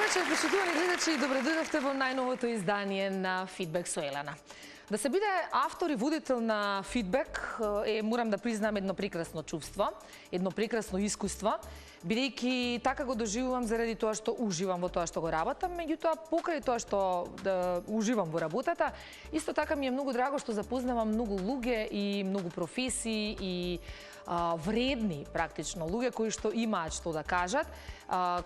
вечер, почитувани гледачи, и добре дојдовте во најновото издание на Фидбек со Елена. Да се биде автор и водител на Фидбек морам да признам едно прекрасно чувство, едно прекрасно искуство, бидејќи така го доживувам заради тоа што уживам во тоа што го работам, меѓутоа покрај тоа што уживам во работата, исто така ми е многу драго што запознавам многу луѓе и многу професии и вредни практично луѓе кои што имаат што да кажат,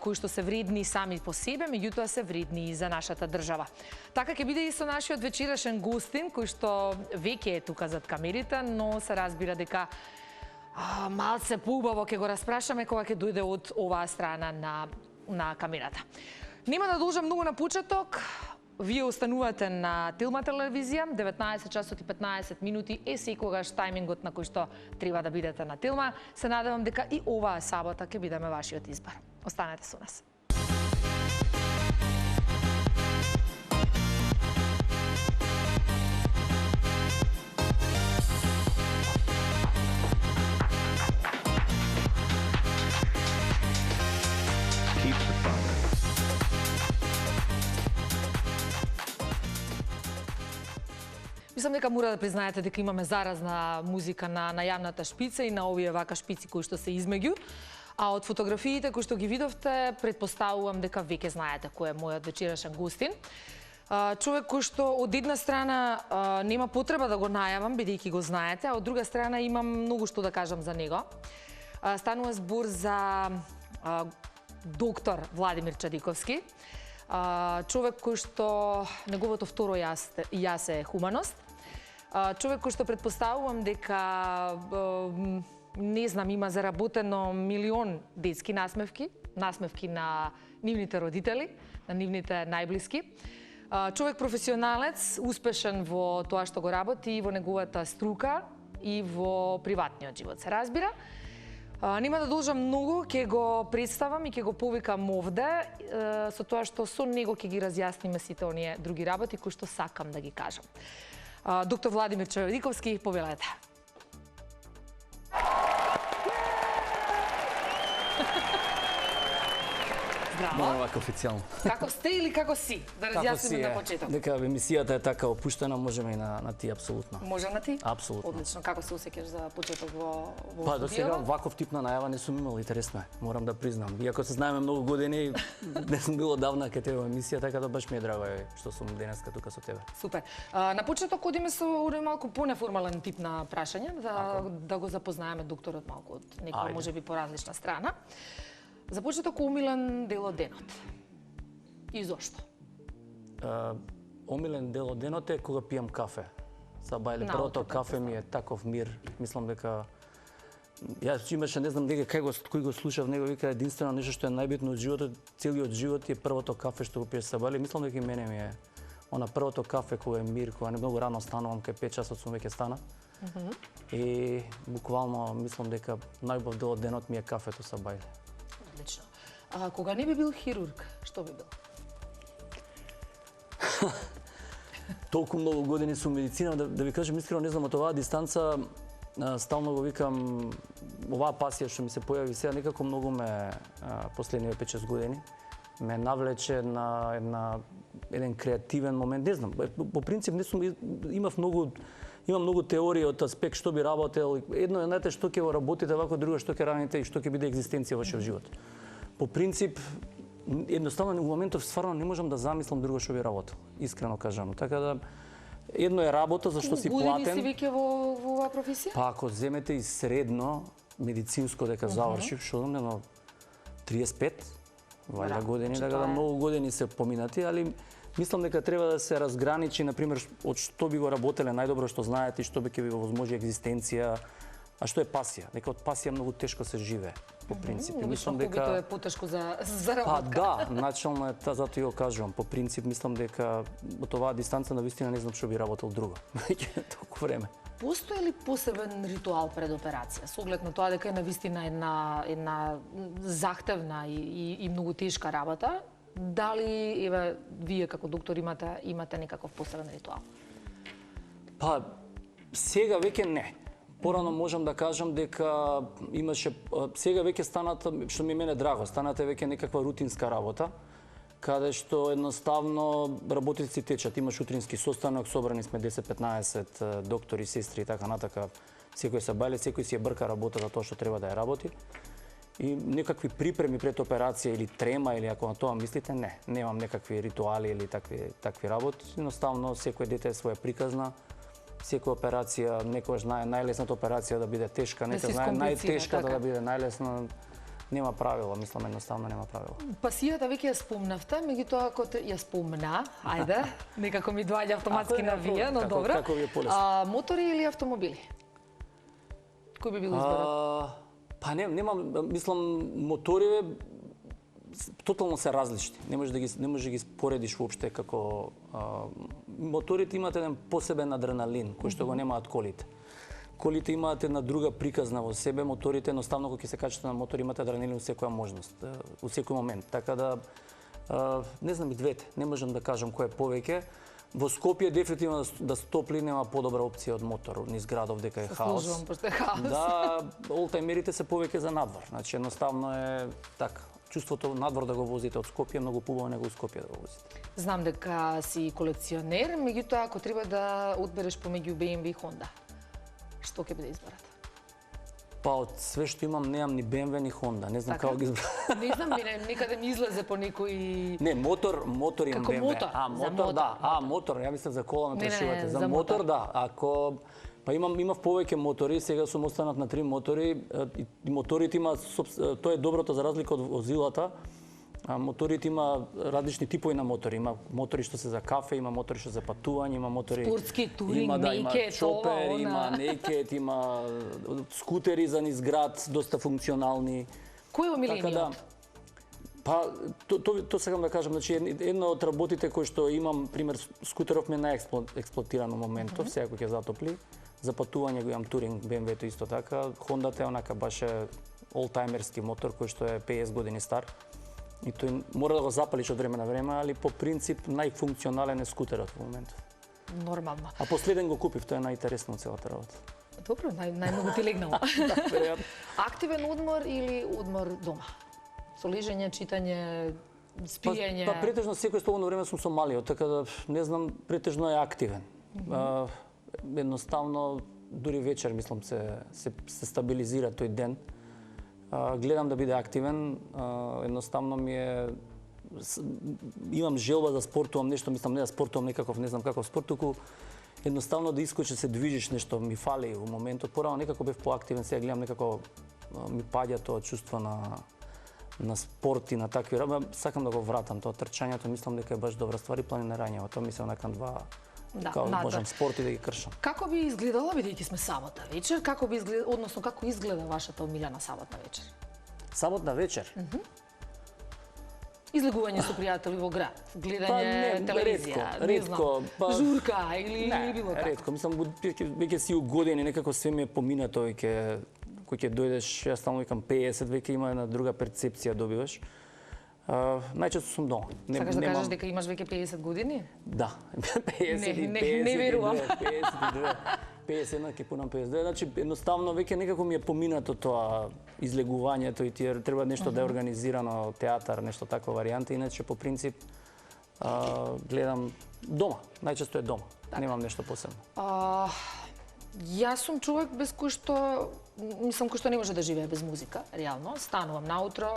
кои што се вредни сами по себе, меѓутоа се вредни и за нашата држава. Така ќе биде и со нашиот вечерашен гостин, кој што веќе е тука зад камерите, но се разбира дека малце поубаво ќе го распрашаме кога ќе дојде од оваа страна на камерата. Нема да должам многу на почеток. Вие останувате на Тилма телевизија, 19 часот и 15 минути е секогаш тајмингот на кој што треба да бидете на Тилма. Се надевам дека и оваа сабота ќе бидеме вашиот избор. Останете со нас. Мислам дека мора да признаете дека имаме заразна музика на јавната шпица и на овие вака шпици кои што се измеѓу. А од фотографиите кои што ги видовте, предпоставувам дека веќе знаете кој е мојот вечерашен гостин. Човек кој што од една страна нема потреба да го најавам, бидејќи го знаете, а од друга страна имам многу што да кажам за него. Станува збор за доктор Владимир Чадиковски. Човек кој што неговото второ јас е хуманост. Човек кој што предпоставувам дека не знам, има заработено милион детски насмевки на нивните родители, на нивните најблиски. Човек професионалец, успешен во тоа што го работи и во неговата струка и во приватниот живот, се разбира. Нема да должам многу, ќе го представам и ќе го повикам овде, со тоа што со него ќе ги разјасниме сите оние други работи кои што сакам да ги кажам. Доктор Владимир Чадиковски, повелете. Мало вака официјално. Како сте или како си? Да разјасниме на почеток. Дека емисијата е така опуштена, можеме и на ти апсолутно. Може на ти? Апсолутно. Одлично. Како се осеќаш за почеток во Па до сега ваков тип на најава не сум имал, интересно е, морам да признам. Иако се знаеме многу години, не сум било давна кај тебе во емисија, така да баш ми е драго што сум денеска тука со тебе. Супер. На почеток одиме со малку понеформален тип на прашање, да го запознаеме докторот малку од некоја можеби поразлична страна. За почеток, омилен дел од денот. И зошто? Омилен дел од денот е кога пијам кафе. Са бајле, првото кафе ми е таков мир. Мислам дека јас имаше, не знам дека кој го слушав него, вика единствено нешто што е најбитно од животот, целиот живот е првото кафе што го пиеш са бајле. Мислам дека и мене ми е она првото кафе кога е мир, кога не многу рано станувам, кај 5 часот сум веќе стана. И буквално мислам дека најубав дел од денот ми е кафето са бајле. Одлично. Кога не би бил хирург, што би бил? Толку многу години сум медицина, да ви кажам искрено, не знам, од оваа дистанца стално го викам, оваа пасија што ми се појави сега некако многу ме последниве 5-6 години ме навлече на еден креативен момент, не знам, по принцип не сум имам многу теории од аспект што би работел. Едно е, знаете, што ќе го работите вако, друго што ќе раните и што ќе биде екзистенција во вашиот живот. По принцип, едноставно во моментов стварно не можам да замислам друго што би работел, искрено кажано. Така да едно е работа за што си платен. Години си веќе во оваа професија? Па ако земете и средно медицинско дека завршив, што знам, 35 вајда години, така да многу години се поминати, али мислам дека треба да се разграничи, например, од што би го работеле најдобро што знаете и што би ќе ви возможи екзистенција, а што е пасија. Дека од пасија многу тешко се живее, по принцип. Мислам дека тоа е потешко за работка. Да, начално е затоа и го кажувам. По принцип мислам дека од оваа дистанца навистина не знам што би работел друго. Веќе толку време. Постои ли посебен ритуал пред операција, со оглед на тоа дека е навистина една захтевна и многу тешка работа? Дали вие како доктор имате некаков посебен ритуал? Па сега веќе не. Порано можам да кажам дека имаше сега веќе станата, што ми е мене драго, станата веќе некаква рутинска работа. каде што едноставно работите си течат. Имаш утрински состанок, собрани сме 10-15 доктори, сестри и така натака. Секој се бајле, секој си ја брка работата тоа што треба да ја работи. И некакви припреми пред операција или трема или ако на тоа мислите, не. Немам некакви ритуали или такви работи. Едноставно секој дете е своја приказна. Секоја операција, некојаш знае најлесната операција да биде тешка, некој знае најтешката да биде најлесна. Нема правила, мислам едноставно нема правила. Пасијата веќе ја спомнавте, меѓутоа ако ја спомна, ајде, некако ми доаѓа автоматски на вие, но добро. Како ви е полесно? Мотори или автомобили? Кој би бил изборот? Па немам, мислам, моториве тотално се различни. Не можеш да ги споредиш воопште како моторите имаат еден посебен адреналин кој што го немаат колите. Колите имаат една друга приказна во себе, моторите едноставно кога ќе се качите на мотор имате адреналин во секоја можност, во секој момент. Така да не знам и двете, не можам да кажам кој е повеќе. Во Скопје дефинитивно да стопли нема подобра опција од мотор низ градов дека е хаос. Служувам, пошто е хаос. Да, олтајмерите се повеќе за надвор. Значи едноставно е така. Чувството надвор да го возите од Скопје е многу побаво него од Скопје да го возите. Знам дека си колекционер, меѓутоа ако треба да одбереш помеѓу BMW и Honda, што ќе биде изборот? Па од све што имам немам ни BMW ни Honda, не знам како ги избрав. Не знам, некаде ми излезе по некој... Не, мотор имам Како BMW. мотор? Мотор, да. Мотор, ја мислам за кола ме прашувате. за За мотор, да. Ако па имав повеќе мотори, сега сум останат на 3 мотори. И моторите има тоа е доброто за разлика од возилата. Моторите има различни типови на мотори. Има мотори што се за кафе, има мотори што за патување, има мотори спортски, туринг, има чопер, има некет, има скутери за низ град, доста функционални. Кој е омилениот? Па, то сакам да кажам, значи една од работите кои што имам, пример, скутеров ми е најексплоатиран во моментов, сега кој ќе затопли. За патување го имам туринг, BMW-то исто така. Honda е онака баш е олтајмерски мотор кој што е 50 години стар. И тој мора да го запалиш од време на време, али по принцип најфункционален е скутерот во моментов. Нормално. А последен го купив, тоа е најинтересно од целата работа. Добро, најмногу ти легнало. Активен одмор или одмор дома? Со лежење, читање, спиење? Па претежно секој слободно време сум со малиот, така да не знам, претежно е активен. Едноставно дури вечер мислам се стабилизира тој ден. Гледам да биде активен, едноставно ми е имам желба да спортувам нешто, мислам не да спортувам некаков, не знам каков спорт, туку едноставно да искочи се движиш нешто ми фали во моментот. Порано некако бев поактивен, сега гледам некако ми паѓа тоа чувство на спорт и на такви работи. Сакам да го вратам тоа трчањето, мислам дека е баш добра ствар и планирањето. Тоа ми се онака два можам спорт и да ги кршам. Како би изгледала, бидејќи сме сабота вечер, како изгледа вашата омилена саботна вечер? Саботна вечер? Излегување со пријатели во град, гледање телевизија, ретко, журка или било како? Ретко, мислам веќе си у години некако све ми е поминато кој ќе дојдеш, јас стално викам 50, веќе има една друга перцепција добиваш. Најчесто сум дома. Сакаш да кажеш дека имаш веќе 50 години? Да, 50 не верувам. 52, 51 ќе пунам 52. Значи едноставно веќе некако ми е поминато тоа излегувањето и тие треба нешто да е организирано, театар, нешто таква варијанта, иначе по принцип гледам дома. Најчесто е дома. Немам нешто посебно. Јас сум човек без кој што кој што не може да живее без музика, реално. Станувам наутро,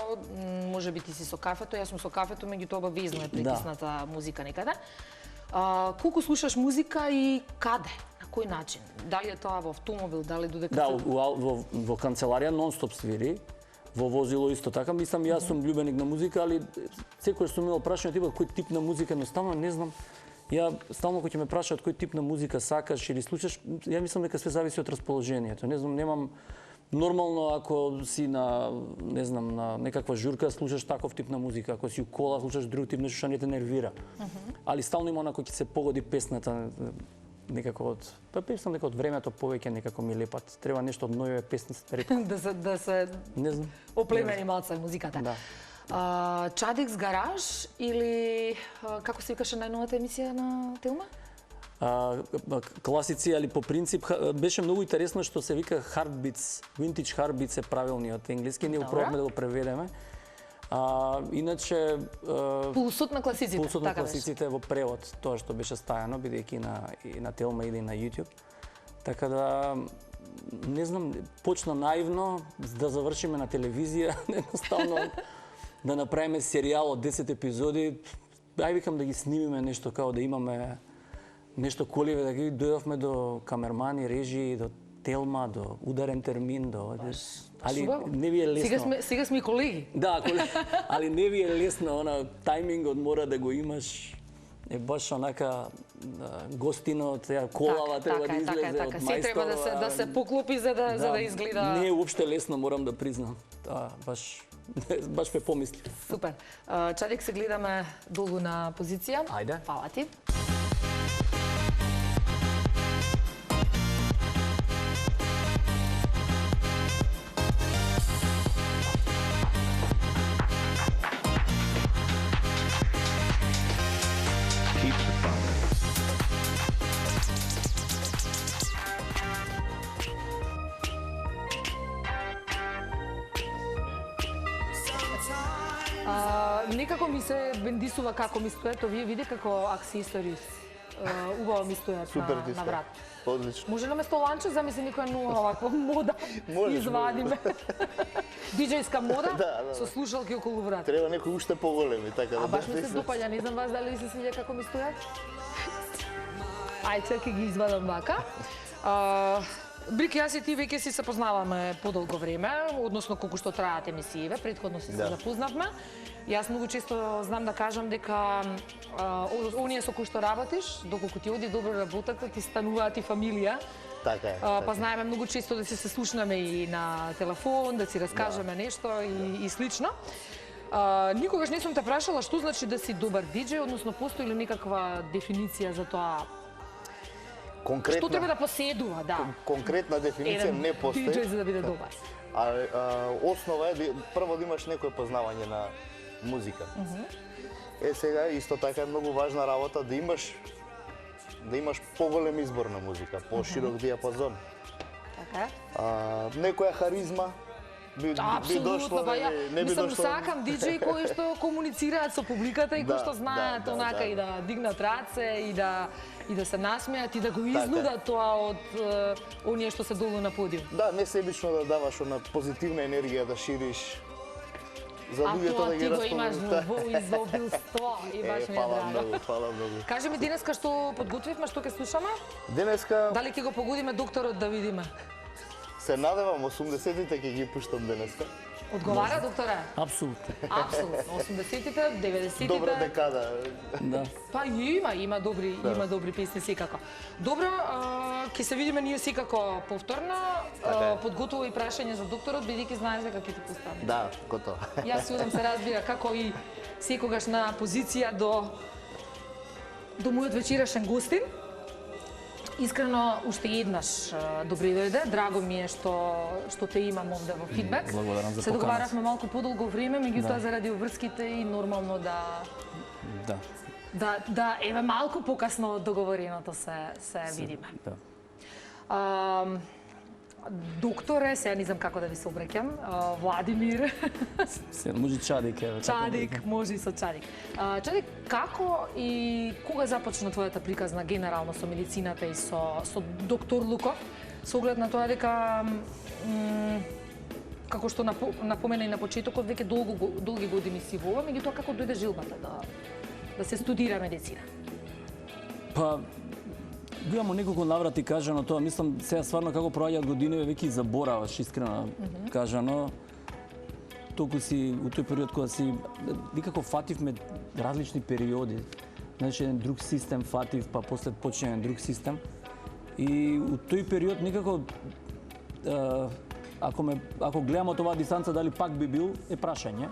може би ти си со кафето, јас сум со кафето, меѓутоа обавезно е притисната музика некаде. Колку слушаш музика и каде? На кој начин? Дали е тоа во автомобил, дали додека... Да, во канцеларија нон-стоп свири, во возило исто така. Мислам, јас сум љубеник на музика, али секој што ме прашање типа кој тип на музика, едноставно не знам. Ја стално кога ќе ме прашаат кој тип на музика сакаш или слушаш, ја мислам дека све зависи од расположението. Не знам, немам нормално ако си на, не знам, на некаква журка слушаш таков тип на музика, ако си у кола слушаш друг тип нешто што не те нервира. Али стално има онако ќе се погоди песната некако од мислам дека од времето повеќе некако ми лепат. Треба нешто од нови песни да се не знам. Оплемени малце музиката. Да. Чадикс гараж или како се викаше најновата емисија на Телма? Класици, али по принцип беше многу интересно што се вика Heartbeats, Vintage Heartbeats е правилниот енглиски, ние пробавме да го преведеме. Иначе Пулсот на класиците. Пулсот на така беше. класиците во превод, тоа што беше стајано, бидејќи и на Телма или на YouTube. Така да, не знам, почна наивно да завршиме на телевизија, едноставно да направиме серијал од 10 епизоди. Ај викам да ги снимиме нешто, као да имаме нешто коливе, да ги дојдовме до камермани, режии, до Телма, до ударен термин, до... Али не ви е лесно. Сега сме колеги. Да, али не ви е лесно, она тајмингот мора да го имаш. Е баш онака гостино, колава треба да излезе од мајстор. Се треба да се поклопи за да изгледа. Не е уопште лесно, морам да признам. Баш ме помисли. Супер. Чадик, се гледаме долго на позиција. Ајде. Фала ти. Некако ми се бендисува како ми стојат овие, види како аксесорис. Убаво ми стојат на врат. Одлично. Може на место ланче, замисли некоја нова оваква мода извадиме. Диџејска мода со слушалки околу врат. Треба некои уште поголеми, така да. А баш ми се допаѓа, не знам вас дали ви се свиѓа како ми стојат. Ајде, ќе ги извадам вака. Брик, јас и ти веќе си се познаваме подолго време, односно колку што траат емисиите, претходно си се запознавме. Јас многу често знам да кажам дека оние со кои што работиш, доколку ти оди добро работата, ти стануваат и фамилија. Така е. Па знаеме многу често да се слушнеме и на телефон, да си раскажеме нешто и слично. Никогаш не сум те прашала што значи да си добар диџеј, односно постои ли некаква дефиниција за тоа? Што треба да поседува, да. Конкретна дефиниција не постои. Диџеј за да биде добар. Основа е прво да имаш некое познавање на музика. Сега исто така е многу важна работа да имаш поголем избор на музика, по-широк диапазон. Така е. Некоја харизма би дошло, не би дошло. Мислам, сакам диџеи кои што комуницираат со публиката и кои што знаат онака и да дигнат раце и да се насмеат и да го изнудат тоа од оние што се долу на подиум. Да, не себично да даваш она позитивна енергија да шириш. За луѓето да ги расположиш. А тоа ти го имаш во изобилство и баш ми е драго. Фала многу. Кажи ми денеска што подготвивме, што ќе слушаме? Денеска... Дали ќе го погодиме докторот да видиме? Се надевам, 80-тите ќе ги пуштам денеска. Одговара, докторе? Апсолутно. Апсолутно. 80-тите, 90-тите... Добра декада. Да. Па има добри песни секако. Добро, ќе се видиме ние секако повторно. Подготово и прашање за докторот, бидејќи знаеш дека ќе ти поставам. Да, готово. Јас си одам се разбира како и секогаш на позиција до мојот вечерашен гостин. Искрено, уште еднаш добри дојде. Драго ми е што те имам овде во фидбек. Благодарам за поканата. Се договаравме малку подолго време, меѓутоа заради обврските и нормално да еве малку покасно договореното се видиме. Докторе, сега не знам како да ви се обраќам, Владимир. Може Чадик, еве. Чадик, може и со Чадик. Чадик, како и кога започна твојата приказна генерално со медицината и со доктор Луков, со оглед на тоа дека како што напомена и на почетокот, веќе долги години си во ова, меѓутоа како дојде жилбата да се студира медицина? Па, го имам неколку наврати кажано тоа, мислам сега стварно како проаѓаат годините веќе забораваш искрено кажано. Толку си у тој период кога си некако фативме различни периоди. Значи еден друг систем фатив, па после почне еден друг систем. И у тој период некако ако гледам од оваа дистанца дали пак би бил е прашање.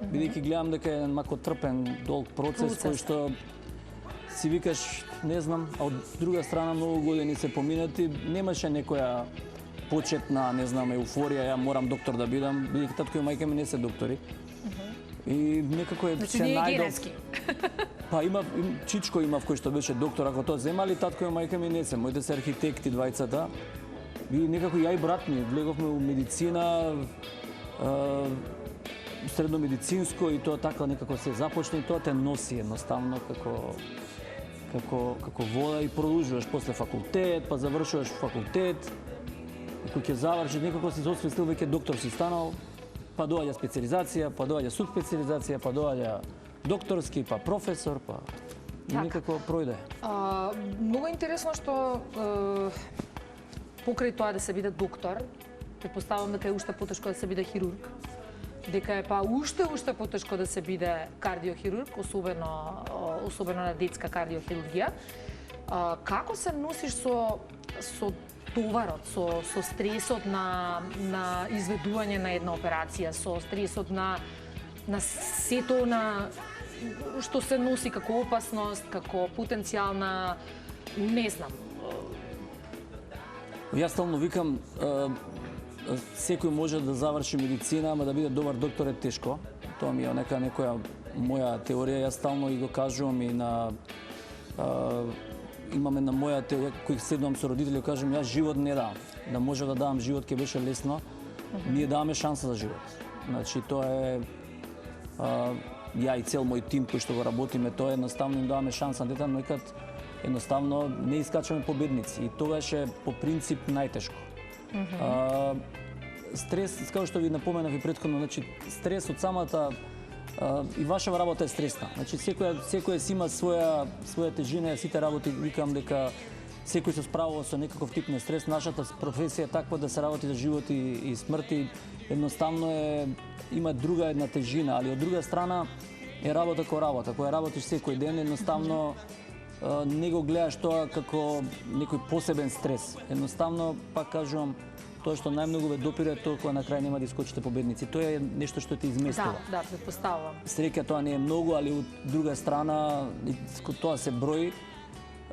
Бидејќи гледам дека е еден мако трпен долг процес кој што си викаш, не знам, а од друга страна многу години се поминати, немаше некоја почетна, не знам, еуфорија, ја морам доктор да бидам, бидејќи татко и мајка ми не се доктори. И некако се најдов... Значи не е генетски. Па чичко имав кој што беше доктор, ако тоа земали, татко и мајка ми не се, моите се архитекти двајцата. И некако ја и брат ми влеговме у медицина, средномедицинско и тоа така некако се започне и тоа те носи едноставно како вода и продолжуваш после факултет, па завршуваш факултет, и кога ќе завршиш некако си освестил веќе доктор си станал, па доаѓа специализација, па доаѓа субспециализација, па доаѓа докторски, па професор, па и некако пројде. Многу интересно што покрај тоа да се биде доктор, претпоставувам дека е уште потешко да се биде хирург, дека е па уште потешко да се биде кардиохирург, особено на детска кардиохирургија. Како се носиш со товарот, со стресот на изведување на една операција, со стресот на сето на што се носи како опасност, како потенцијална, не знам. Јас стално викам, секој може да заврши медицина, ама да биде добар доктор е тешко. Тоа ми е некоја моја теорија, јас стално и го кажувам и имаме на моја теорија, кој седнувам со родители, кажам, јас живот не давам. Да може да давам живот, ќе беше лесно. Ние даваме шанса за живот. Значи, тоа е ја и цел мој тим кој што го работиме, тоа едноставно им даваме шанса на дете, но некад едноставно не искачаме победници и тогаш е по принцип најтешко. Стрес, како што ви напоменав и претходно, значи стрес од самата и вашава работа е стресна. Значи секој си има своја тежина, сите работи викам дека секој се справува со некаков тип на стрес. Нашата професија е таква да се работи за живот и смрти. Едноставно има друга една тежина, али од друга страна е работа кој работа. Која работиш секој ден, едноставно не го гледаш тоа како некој посебен стрес. Едноставно, пак кажувам, тоа што најмногу ве допира е тоа кога на крај нема да искочите победници. Тоа е нешто што те изместува. Да, претпоставувам. Среќа тоа не е многу, али од друга страна тоа се брои.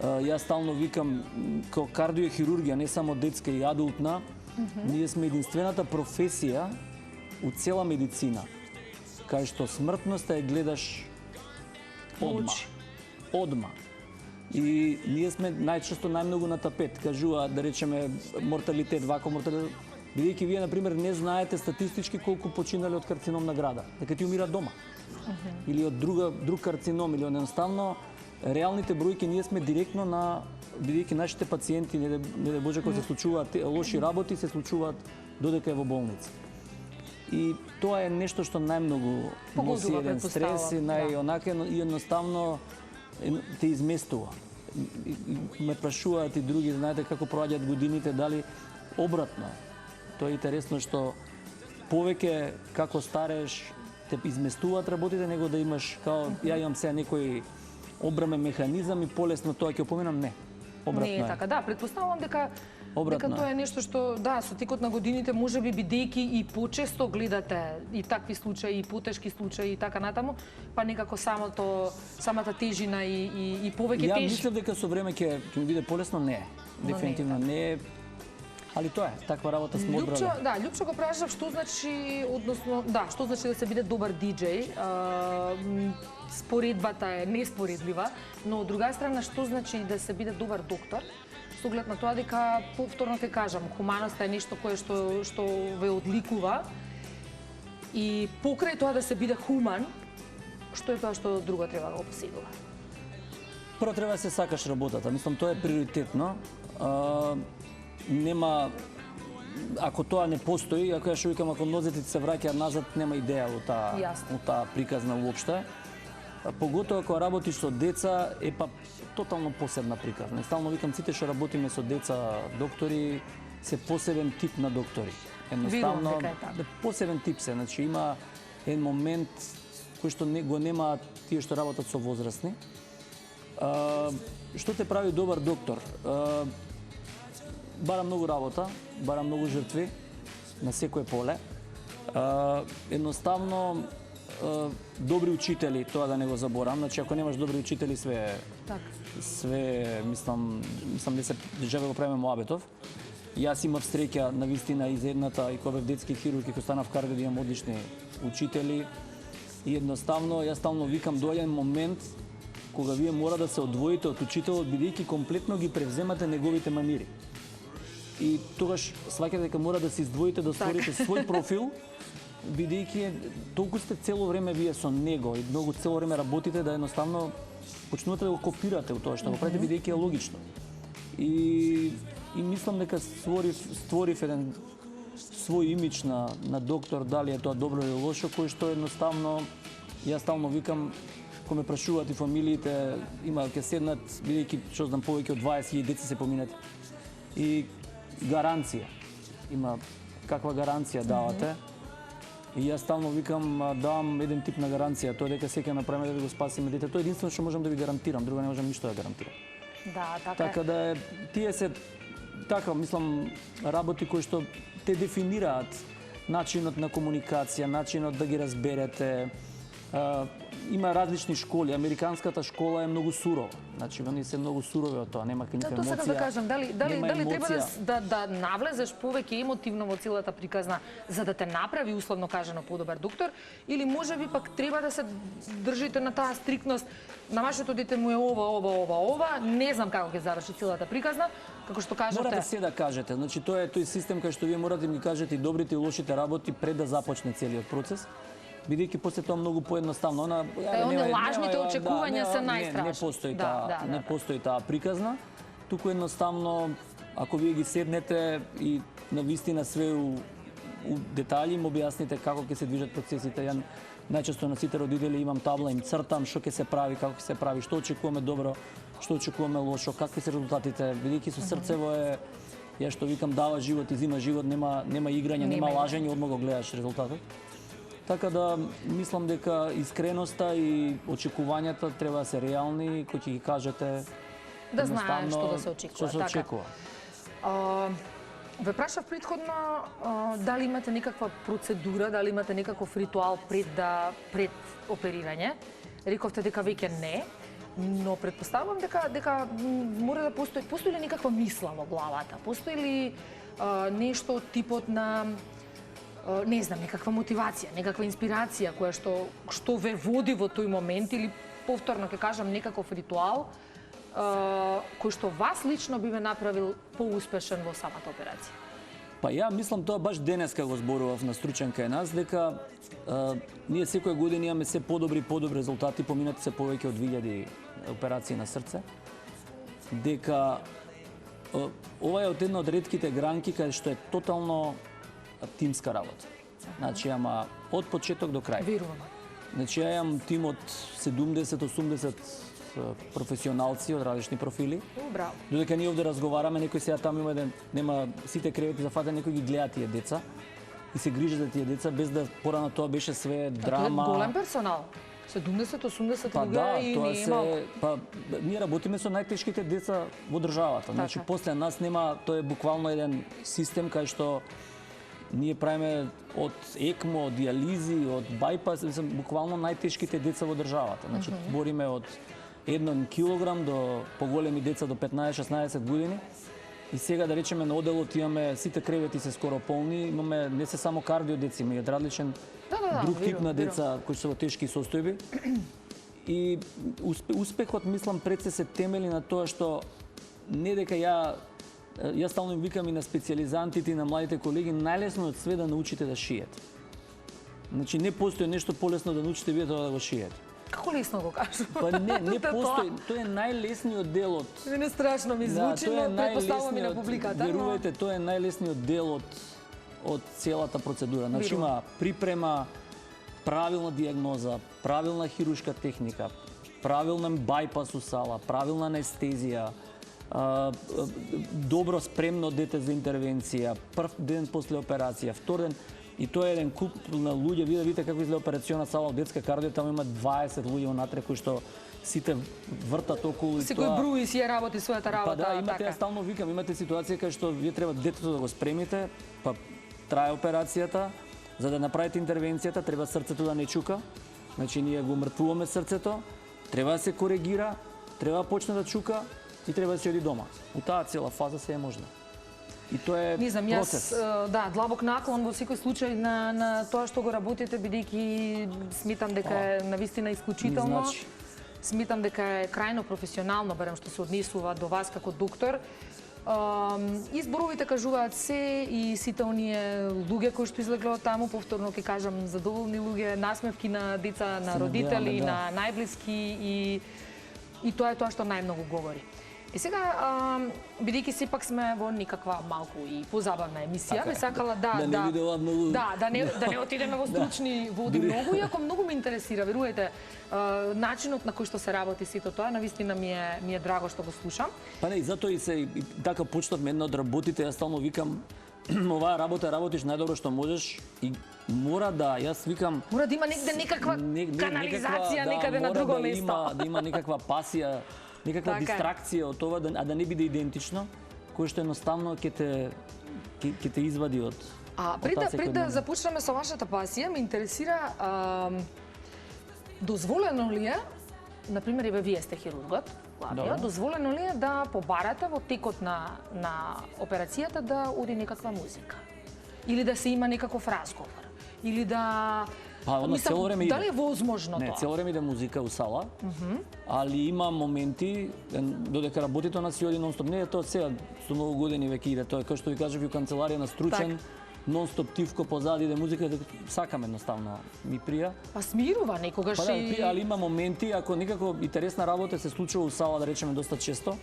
Јас стално викам, како кардиохирургија, не само детска и адултна, ние сме единствената професија у цела медицина, кај што смртноста ја гледаш одма. И ние сме најчесто најмногу на тапет, кажува да речеме морталитет, вако морталитет, бидејќи вие на пример не знаете статистички колку починале од карцином на града, дека ти умира дома. Или од друг карцином, или едноставно реалните бројки ние сме директно на, бидејќи нашите пациенти, не дај Боже, кога се случуваат лоши работи, се случуваат додека е во болница. И тоа е нешто што најмногу носи еден стрес и и едноставно те изместува. Ме прашуваат и други, знаете како проаѓаат годините, дали обратно. Тоа е интересно што повеќе како стареш те изместуваат работите, него да имаш као ја имам сега некој обрамен механизам и полесно тоа ќе опоменам, не. Обратно не е така, да, претпоставувам дека тоа е нешто што, да, со текот на годините можеби бидејќи и почесто гледате и такви случаи, и потешки случаи и така натаму, па некако самата тежина и повеќе Ја мислев дека со време ќе ми биде полесно, не. Дефинитивно не е. Али тоа е, таква работа сме одбрали. Да, Лјупчо го прашав што значи, односно, да, што значи да се биде добар диџеј. Споредбата е неспоредлива, но од друга страна што значи да се биде добар доктор? Со оглед на тоа дека, повторно те кажам, хуманоста е нешто кое што ве одликува и покрај тоа да се биде хуман, што е тоа што друго треба да го поседува? Прво треба да се сакаш работата, мислам тоа е приоритетно. Нема, ако тоа не постои, ако ја што викам, ако нозете се враќаат назад, нема идеја во таа приказна уопште. Поготоа ако работиш со деца, е па тотално посебна приказна. Стално викам, сите што работиме со деца доктори, се посебен тип на доктори. Едноставно, посебен тип се, значи има еден момент кој што го нема тие што работат со возрастни. Што те прави добар доктор? Бара многу работа, бара многу жртви на секое поле. Едноставно, добри учители, тоа да не го заборам. Значи, ако немаш добри учители, мислам, дежаве го правиме муабетов. Јас имав среќа на вистина из едната и кога бев детски хирург и кога станав кардио да имам одлични учители. И едноставно, јас стално викам, доаѓа момент кога вие мора да се одвоите од учителот, бидејќи комплетно ги превземате неговите манири. И тогаш сваќате дека мора да се издвоите, да створите свој профил, бидејќи толку сте цело време вие со него и многу цело време работите да едноставно почнувате да го копирате у тоа што го правите, бидејќи е логично. И мислам дека створив еден свој имидж на доктор, дали е тоа добро или лошо, кој што едноставно, јас стално викам, кога ме прашуваат и фамилиите, има ќе седнат, бидејќи што знам повеќе од 20.000 деца се поминат. И гаранција. Има каква гаранција давате. И јас стално викам, давам еден тип на гаранција, тоа дека секој направиме да го спасиме дете. Тоа е единствено што можам да ви гарантирам, друго не можам ништо да гарантирам. Да, така да тие се така, мислам, работи кои што те дефинираат начинот на комуникација, начинот да ги разберете. Има различни школи. Американската школа е многу сурова. Значи, они се многу сурови од тоа, нема никаква емоција. Тоа сакам да кажам, дали треба да навлезеш повеќе емотивно во целата приказна за да те направи условно кажано подобар доктор, или можеби пак треба да се држите на таа стриктност, на вашето дете му е ова, не знам како ќе заврши целата приказна, како што кажете. Морате се да кажете. Значи, тоа е тој систем кај што вие морате да ми кажете и добрите и лошите работи пред да започне целиот процес. Бидејќи после тоа многу поедноставно. Лажните очекувања се најстрашни. Не постои таа приказна. Туку едноставно, ако вие ги седнете и навистина све у детали, им објасните како ќе се движат процесите. Ја најчесто на сите родители имам табла, им цртам што ќе се прави, како ќе се прави, што очекуваме добро, што очекуваме лошо, какви се резултатите. Бидејќи со срцево е, ја што викам, дава живот и зима живот, нема играње, нема лажење, одма го гледаш резултатот. Така да мислам дека искреноста и очекувањата треба да се реални, кои ќе ги кажете да знаеш што да се очекува. Што се очекува. Ве прашав претходно дали имате некаква процедура, дали имате некаков ритуал пред оперирање. Рековте дека веќе не, но претпоставувам дека мора да постои ли некаква мисла во главата? Постои ли нешто од типот на не знам, некаква мотивација, некаква инспирација која што ве води во тој момент, или повторно ќе кажам некаков ритуал кој што вас лично би ве направил поуспешен во самата операција? Па ја мислам тоа баш денеска го зборував на стручен кај нас, дека ние секоја година имаме се подобри резултати, поминати се повеќе од 2000 операции на срце, дека ова е од една од ретките гранки кај што е тотално тимска работа. Значи, ама од почеток до крај. Верувам. Значи, ја имам тим од 70-80 професионалци од различни профили. Браво. Додека ние овде разговараме, некој сега таму има еден, нема сите кревети за фатен, некој ги гледа тие деца и се грижи за тие деца, без да порано тоа беше све драма. Тоа е голем персонал. 70-80 луѓе и не е малку. Па ние работиме со најтешките деца во државата. Значи, после нас нема, тоа е буквално еден систем кај што ние правиме од ЕКМО, од диализи, од байпас, буквално најтешките деца во државата. Значи, бориме од 1 килограм до поголеми деца до 15-16 години. И сега, да речеме, на оделот имаме, сите кревети се скоро полни, имаме не се само кардио деца, има и различен друг тип на деца кои се во тешки состојби. И успехот, мислам, пред се темели на тоа што не дека Јас стално им викам и на специјализантите и на младите колеги, најлесно од све да научите да шиете. Значи, не постои нешто полесно да научите вие тоа да го шиете. Како лесно го кажу? Па не постои. Тоа е најлесниот дел од... Не страшно ми звучи, но претпоставувам и на публиката. Верувајте, тоа е најлесниот дел од целата процедура. Значи, има припрема, правилна диагноза, правилна хируршка техника, правилен байпас у сала, правилна анестезија, добро спремно дете за интервенција, прв ден после операција, втор ден, и тоа е еден куп на луѓе, вие да видите како изгледа операциона сала од детска кардио, таму има 20 луѓе внатре кои што сите вртат околу и тоа. Секој брои си ја работи својата работа. Па да, имате, ја стално викам, имате ситуација кај што вие треба детето да го спремите, па трае операцијата, за да направите интервенцијата треба срцето да не чука. Значи ние го мртвуваме срцето, треба да се коригира, треба да почне да чука и треба да се оди дома. У таа цела фаза се е можна. И тоа е не знам, процес. Да, длабок наклон во секој случај на тоа што го работите, бидејќи сметам дека е навистина исклучително. Сметам дека е крајно професионално, барем што се однесува до вас како доктор. И зборовите кажуваат се и сите оние луѓе кои што излегле од таму, повторно ќе кажам, задоволни луѓе, насмевки на деца, на родители, на најблиски и тоа е тоа што најмногу говори. И сега, бидејќи сепак сме во некаква малку и позабавна емисија, ме сакала да не отидеме во стручни води многу, иако многу ме интересира, верувајте, начинот на кој што се работи сето тоа, навистина ми е драго што го слушам. Па не, затоа и така почнавме една од работите, јас стално викам, оваа работа работиш најдобро што можеш и мора да, јас викам... Мора да има негде некаква канализација некаде на друго место. Да има некаква пасија, некаква дистракција од това, а да не биде идентично, кој што едноставно ќе те извади од... Пред да започнеме со вашата пасија, ме интересира дозволено ли е, например, еве вие сте хирургот, главниот, дозволено ли е да побарате во текот на операцијата да оди некаква музика? Или да се има некаков разговор? Или да... цело време иде. Дали е возможно тоа? Не, цело време иде музика у сала, али има моменти, додека работите на си оди нон-стоп, не е тоа сега, со многу години веќе иде, тоа е кој што ви кажав и у канцеларија на Стручен, нон-стоп тивко позади иде музика, сакам едноставно, ми прија. Па смирува некогаш и... али има моменти, ако некако интересна работа се случува у сала, да речеме доста често,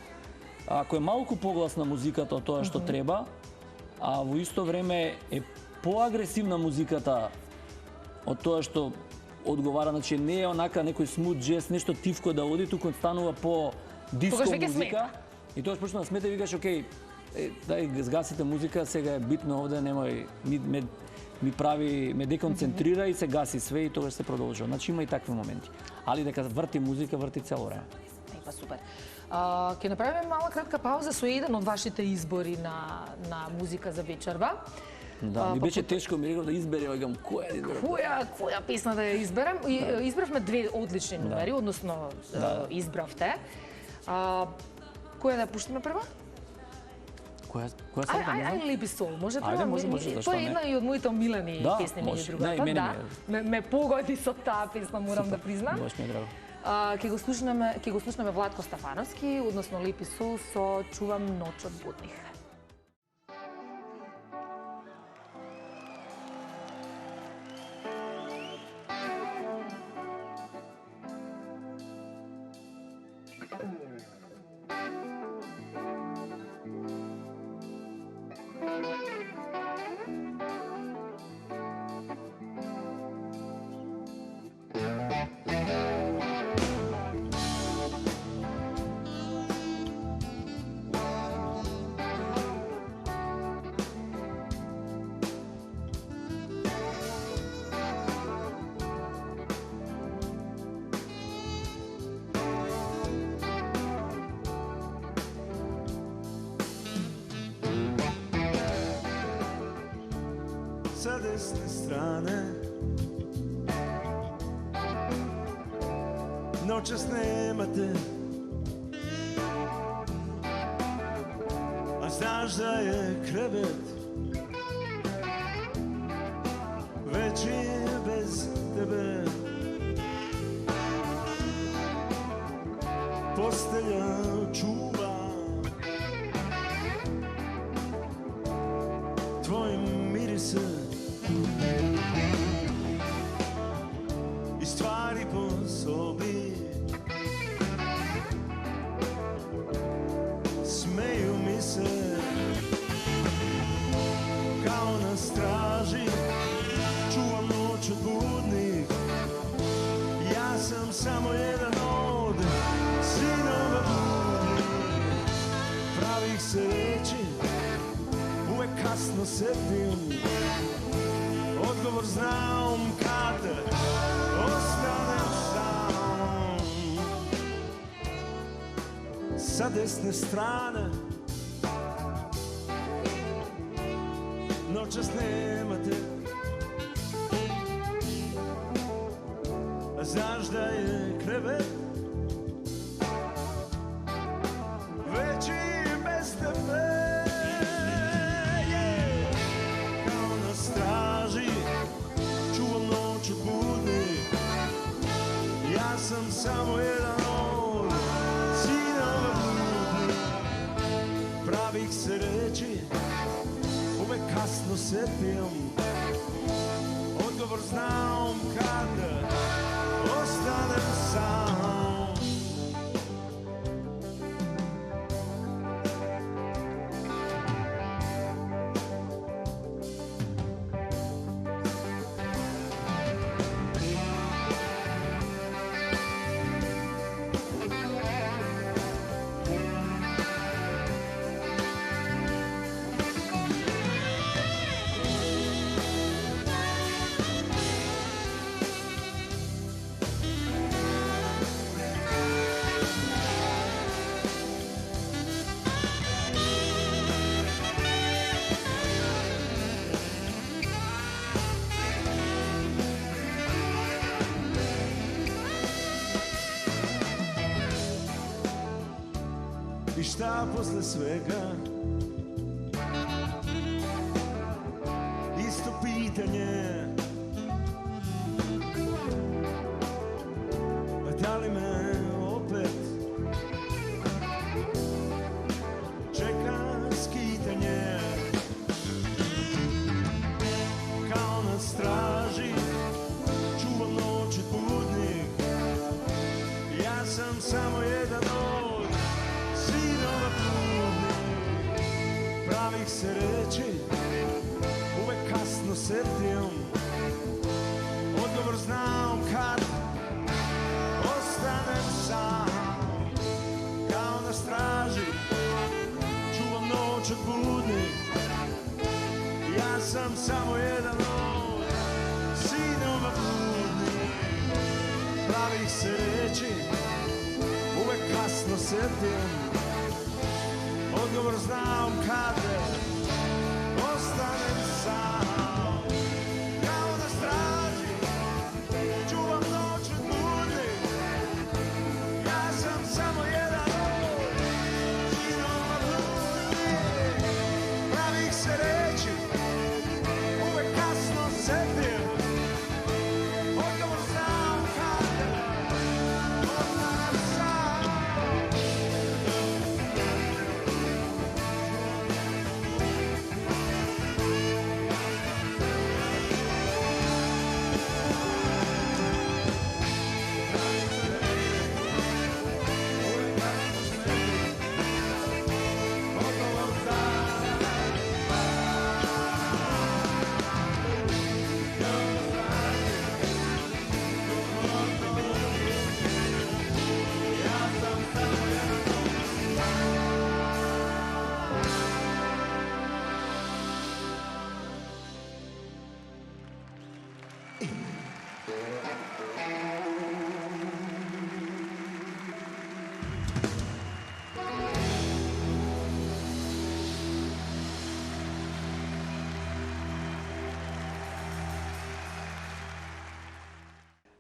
ако е малку погласна музиката од тоа што треба, а во исто време е поагресивна музиката од тоа што одговара, значи не е онака некој смут джез, нешто тивко да оди, туку станува по диско музика. И тоа почна да смета и викаш, окей, дај згасите музика, сега е битно овде, немој ме деконцентрира и се гаси све и тогаш се продолжува. Значи има и такви моменти. Али дека врти музика, врти цело време. Па супер. Ќе направиме мала кратка пауза со еден од вашите избори на музика за вечерва. Да, ми беше тешко, ми реков да изберем, која песна да ја изберем. Избравме две одлични номери, односно избравте. Која да ја пуштиме прва? Која сакам? Ајде Липи Сол, може прва? Ајде, може, тоа е една и од моите омилени песни меѓу другата. Ме погоди со таа песна, морам да признам. Баш ми е драго. Ќе го слушнеме Владко Стафановски, односно Липи Сол со Чувам ноќ од будних. Sa desne strane noćas nema te, a znaš da je krevet veći bez tebe. Postelja čuva tvoj miris i stvari po sobi smeju mi se kao na straži, čuvam noć od budnih. Ja sam samo jedan od sinova budnih, pravih se reći uvek kasno setim. Odgovor znam kad ostanem sam. Sa desne strane noćas nema te, a znaš da je krevet veći bez tebe. Ja sam samo jedan od sinova budnih, pravih сетим, odgovor znam kada ostanem sam. I šta posle svega? Isto pitanje. Da li me opet čeka skitanje? Kao na straži čuvam noć od budnik. Ja sam samo jedan od sinova bludnih. Pravih se reči uvek kasno setim. Odgovor znam kad ostanem sam. Kao na straži čuvam noć od budnih. Ja sam samo jedan od sinova bludnih. Pravih se reči uvek kasno setim. Odgovor znam kada ostanem sam. Kao na straži čuvam noć od budnih. Ja sam samo jedan od sinova bludnih. Pravih se reči uvek kasno setim. Odgovor znam kada ostanem sam.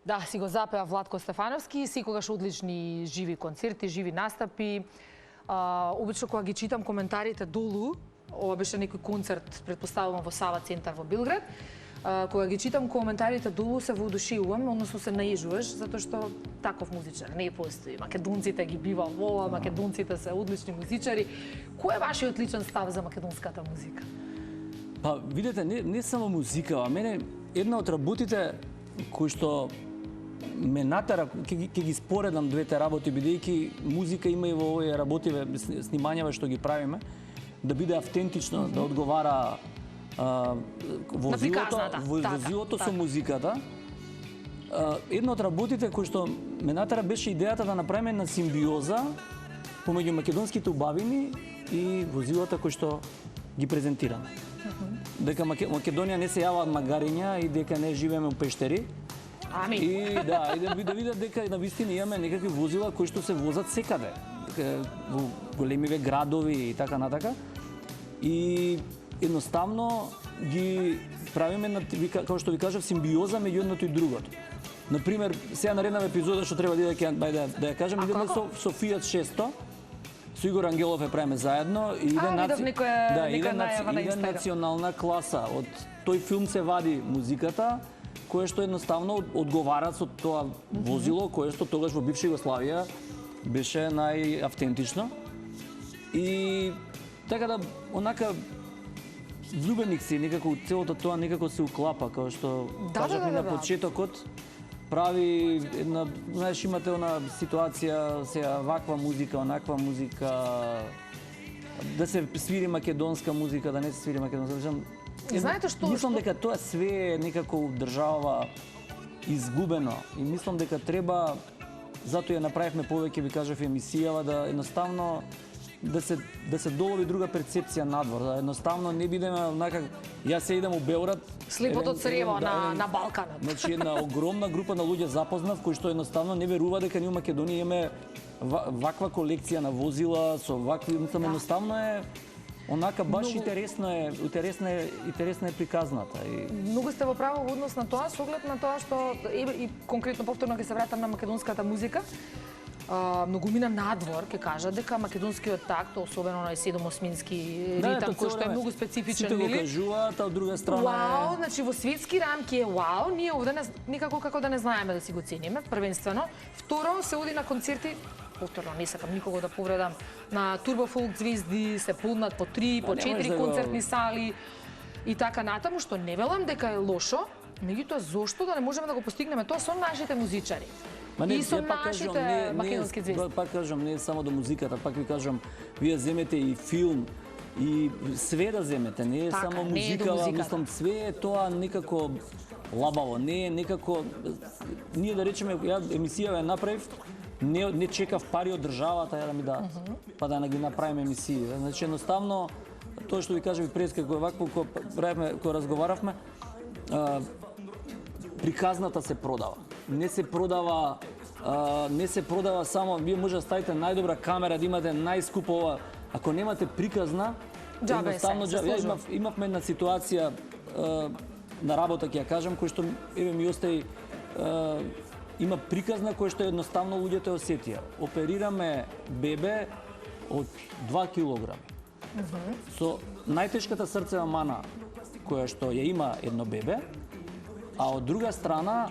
Да, си го запеа Владко Стефановски, секогаш одлични живи концерти, живи настапи. Обично кога ги читам коментарите долу, ова беше некој концерт, предпоставувам во Сава центар во Белград, кога ги читам коментарите долу се воодушевувам, односно се наежуваш, затоа што таков музичар не постои. Македонците ги бива во, македонците се одлични музичари. Кој е вашиот личен став за македонската музика? Па, видете, не само музика, а мене една од работите кои што ме натера, ќе ги споредам двете работи, бидејќи музика има и во овие работиве, снимањава што ги правиме, да биде автентично, да одговара возилото со музиката. Една од работите кои што ме натера беше идејата да направиме една симбиоза помеѓу македонските убавини и возилата кои што ги презентираме. Дека Македонија не се јаваат магариња и дека не живееме у пештери. И да видат дека навистина имаме некакви возила кои што се возат секаде, во големиве градови и така натака. И едноставно ги правиме, како што ви кажав, симбиоза меѓу едното и другото. Например, сега наредната епизода што треба да ја кажам, идеме со Fiat 600. Со Игор Ангелов ја правиме заедно и иде национална класа. Од тој филм се вади музиката, кое што едноставно одговара со тоа возило, кое што тогаш во бивша Југославија беше најавтентично. И така да, онака, влюбеник си, некако целото тоа некако се уклапа, како што кажавме на почетокот. Прави една, знаеш, имате она ситуација, сега ваква музика, онаква музика, да се свири македонска музика, да не се свири македонска. Знаете што? Мислам дека тоа све е некако држава изгубено и мислам дека треба, затоа ја направивме повеќе, ви кажав, емисијава, да едноставно да се долови друга перцепција надвор, да едноставно не бидеме онака, јас се идам у Београд, слепото црево на Балканот. Значи една огромна група на луѓе запознав кои што едноставно не верува дека ние у Македонија имаме ваква колекција на возила со вакви, мислам, едноставно е онака баш интересно е приказната. Многу сте во право во однос на тоа, со оглед на тоа што и конкретно повторно ќе се вратам на македонската музика. Многу мина надвор, ќе кажа дека македонскиот такт, особено на 7/8-мински ритам, кој што е многу специфичен, сите го кажуваат, а од друга страна вау, значи во светски рамки е вау, ние овде никако како да не знаеме да си го цениме, првенствено. Второ, се оди на концерти, повторно не сакам никого да повредам, на турбофолк звезди, се полнат по 3, по 4 концертни сали и така натаму, што не велам дека е лошо, меѓутоа зошто да не можеме да го постигнеме тоа со нашите музичари? И со нашите македонски звезди. Пак кажам, не само до музиката, пак ви кажам, вие земете и филм, и све да земете, не е само музика, мислам, све е тоа некако лабаво, не е некако, ние да речеме, ја емисија ја направив, не чекав пари од државата ја да ми дадат, па да ги направиме емисии. Значи, едноставно, тоа што ви кажам и пред како вакво, кога разговаравме, приказната се продава. Не се продава само, вие може да ставите најдобра камера, да имате најскупо ова. Ако немате приказна, едноставно имавме една ситуација на работа, ќе ја кажам, кој што ми остаи, има приказна кој што едноставно луѓето осетија. Оперираме бебе од 2 килограми. Со најтешката срцева мана која што ја има едно бебе, а од друга страна,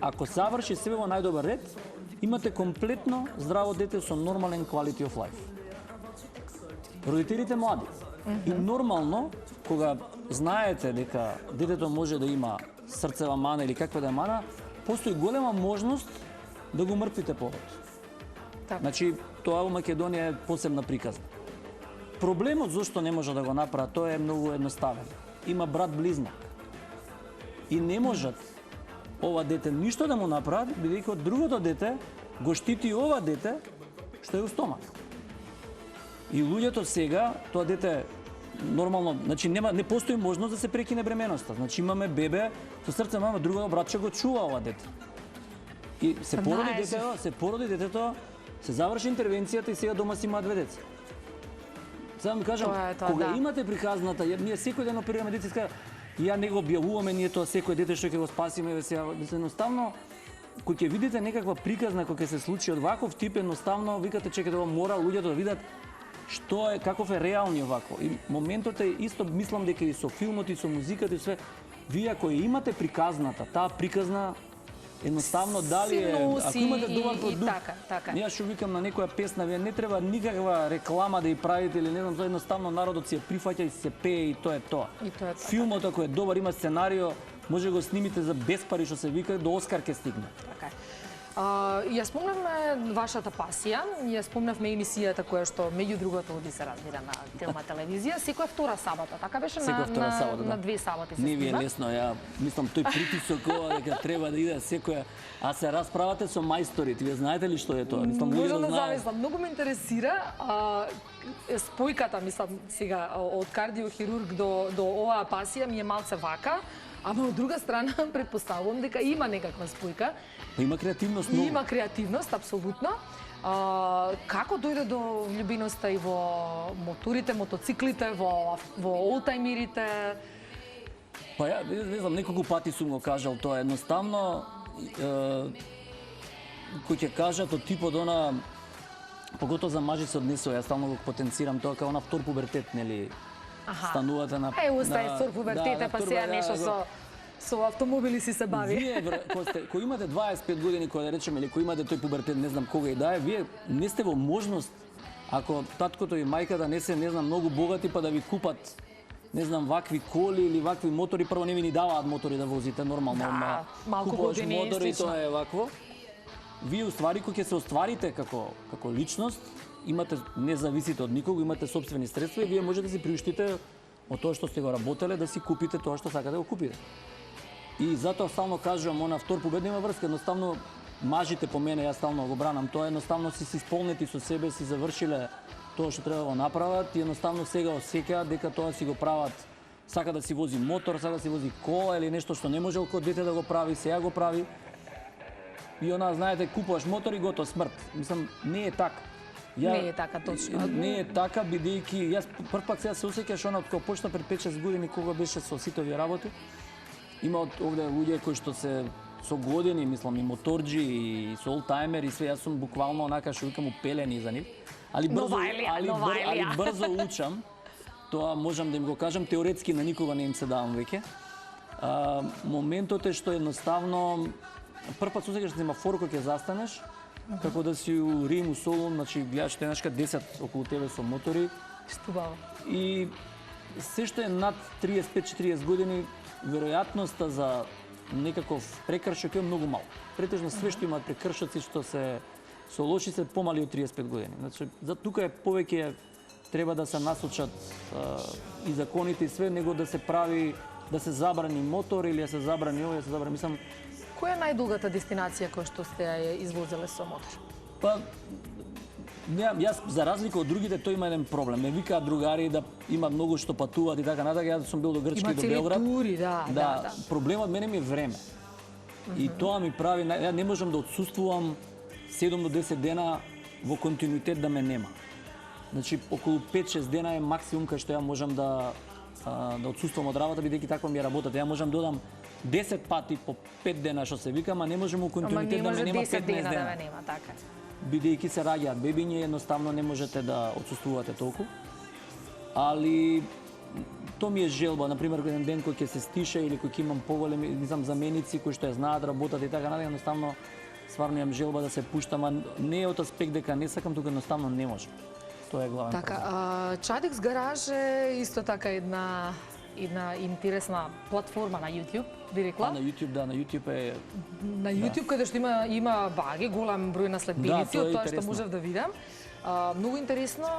ако заврши себе во најдобар ред, имате комплетно здраво дете со нормален quality of life. Родителите млади. И нормално, кога знаете дека детето може да има срцева мана или каква да е мана, постои голема можност да го мртвите плодот. Значи, тоа во Македонија е посебна приказна. Проблемот зашто не може да го направи, тоа е многу едноставен. Има брат близнак. И не можат ова дете ништо да му направат, бидејќи од другото дете го штити ова дете што е у стомак. И луѓето сега, тоа дете нормално, значи не постои можност да се прекине бременоста. Значи имаме бебе со срце мама, другото братче го чува ова дете. И се породи детето, се заврши интервенцијата и сега дома си има 2 деца. Сега ми кажам, кога имате приказната, ние секој ден оперираме деца, ја не го објавуваме ние тоа секој дете што ќе го спасиме, сега едноставно кога ќе видите некаква приказна која ќе се случи од ваков тип, едноставно викате чекајте, ова мора луѓето да видат што е, каков е реалниот вако. И моментот е исто, мислам дека и со филмот и со музиката и све, вие ако ја имате приказната, таа приказна едноставно дали е, ако имате добар продукт, јас што викам на некоја песна, вие не треба никаква реклама да ја правите или не знам, едноставно народот си ја прифаќа и се пее и тоа е тоа. Филмот ако е добар, има сценарио, може го снимите за без пари што се вика, до Оскар ќе стигне. Така е. Ја спомнавме вашата пасија, ја спомнавме емисијата која што меѓу другото оди се разбира на Телма телевизија, секоја втора сабота, така беше на 2 саботи се не ви е лесно, ја мислам тој притисок ова дека треба да иде секоја, а се расправате со мајсторите, вие знаете ли што е тоа? Мислам луѓето знаат. Многу ме интересира спојката, мислам сега од кардиохирург до оваа пасија ми е малце вака. Ама од друга страна, предпоставувам дека има некаква спојка. Има креативност многу. Има креативност, апсолутно. Како дојде до влюбеноста и во моторите, мотоциклите, во олтајмерите? Па ја, не знам, неколку пати сум го кажал тоа. Едноставно, кој ќе кажат од типот она, поготово за мажи се однесува, јас стално го потенцирам тоа као на втор пубертет, нели? Станувате на... Устај втор пубертета, па сега нешто со автомобили си се бави. Вие, кој имате 25 години, кој да речеме, или кој имате тој пубертет, не знам кога и да е, вие не сте во можност, ако таткото и мајката не се, не знам, многу богати, па да ви купат не знам, вакви коли или вакви мотори, прво не ви ни даваат мотори да возите нормално. Да, малку купуваш години мотори, слично. тоа е вакво. Вие уствари кога ќе се остварите како личност, имате, не зависите од никого, имате собствени средства и вие можете да си приуштите од тоа што сте го работеле, да си купите тоа што сакате да го купите. И затоа стално кажувам, она втор победа има врска, едноставно мажите по мене, јас стално го бранам, тоа едноставно си исполнети со себе, си завршиле тоа што треба да го направат и едноставно сега осеќаат дека тоа си го прават, сака да си вози мотор, сака да си вози кола или нешто што не можел кога дете да го прави, сега го прави. И она, знаете, купуваш мотор и готов, смрт. Мислам, не е така. Не е така точно. Не е така, бидејќи јас прв пат сега се осеќаш она кога почна пред 5-6 години кога беше со сите овие работи. Има овде луѓе кои што се со години, мислам, и моторџи, и со олтајмер и све, јас сум буквално онака што викам упелени за нив. Али брзо учам. Тоа можам да им го кажам, теоретски на никога не им се давам веќе. Моментот е што едноставно прв пат се осеќаш да има фор кога ќе застанеш, како да си у Рим, у Солун, значи гледаш тенашка 10 околу тебе со мотори. Стубаво. И се што е над 35-40 години, веројатноста за некаков прекршок е многу мал. Претежно све што имаат прекршоци што се со лоши се помали од 35 години. Значи, за тука е повеќе треба да се насочат и законите и све, него да се прави, да се забрани мотор или да се забрани ова, да се забрани, мислам. Која е најдугата дестинација која што сте ја извозеле со мотор? Па, јас за разлика од другите, тој има еден проблем. Ме викаат другари да има многу што патуваат и така натака. Јас сум бил до Грчка и до Белград. Има цели тури, да. Проблемот мене ми е време. И тоа ми прави, ја не можам да отсуствувам 7 до 10 дена во континуитет да ме нема. Значи околу 5-6 дена е максимум кај што ја можам да отсуствувам од работа, бидејќи таква ми е работата. Ја можам да одам 10 пати по 5 дена што се викам, а не можам у континуитет да ме нема 15 дена. Да ме нема, така. Бидејќи се раѓаат бебиња, едноставно не можете да отсуствувате толку. Али тоа ми е желба, например, еден ден кој ќе се стише или кој ќе имам поголеми, не знам, заменици кои што ја знаат работат и така натаму, едноставно стварно имам желба да се пуштам, а не е од аспект дека не сакам, тука едноставно не можам. Тоа е главен така, проблем. Чадекс Гараж е исто така една интересна платформа на YouTube, би рекла. На YouTube, да, на YouTube е... На YouTube, каде што има баги, голем број на следбеници, од тоа што можев да видам. Многу интересно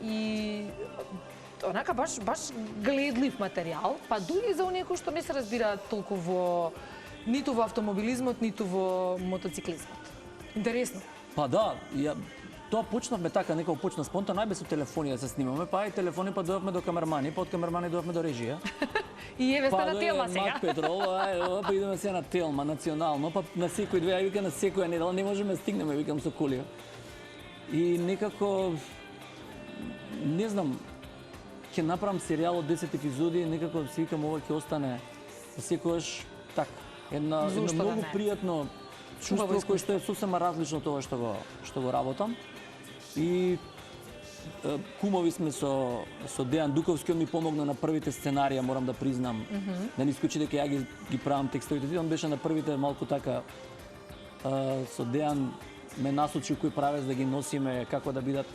и онака баш гледлив материјал, па дури за оние кои што не се разбираат толку ниту во автомобилизмот, ниту во мотоциклизмот. Интересно. Па да, тоа почнавме така, некако почна спонтано, најбе со телефони да се снимаме, па и телефони, па дојавме до камермани, па од камермани дојавме до режија. И еве сте на Телма сега. Мак Петрол, па идеме сега на Телма, национално, па на секој две, вика на секоја недела, не можеме да стигнеме, викам со колија. И некако, не знам, ќе направам серијал од 10 епизоди, некако си викам ова ќе остане секојаш така. Едно многу пријатно чувство кое што е сосема различно од тоа што го работам. И кумови сме со Дејан Дуковски, он ми помогна на првите сценарија, морам да признам. Да не исклучи дека ја ги правам текстовите. Он беше на првите малку така со Дејан ме насочи кој правец да ги носиме, како да бидат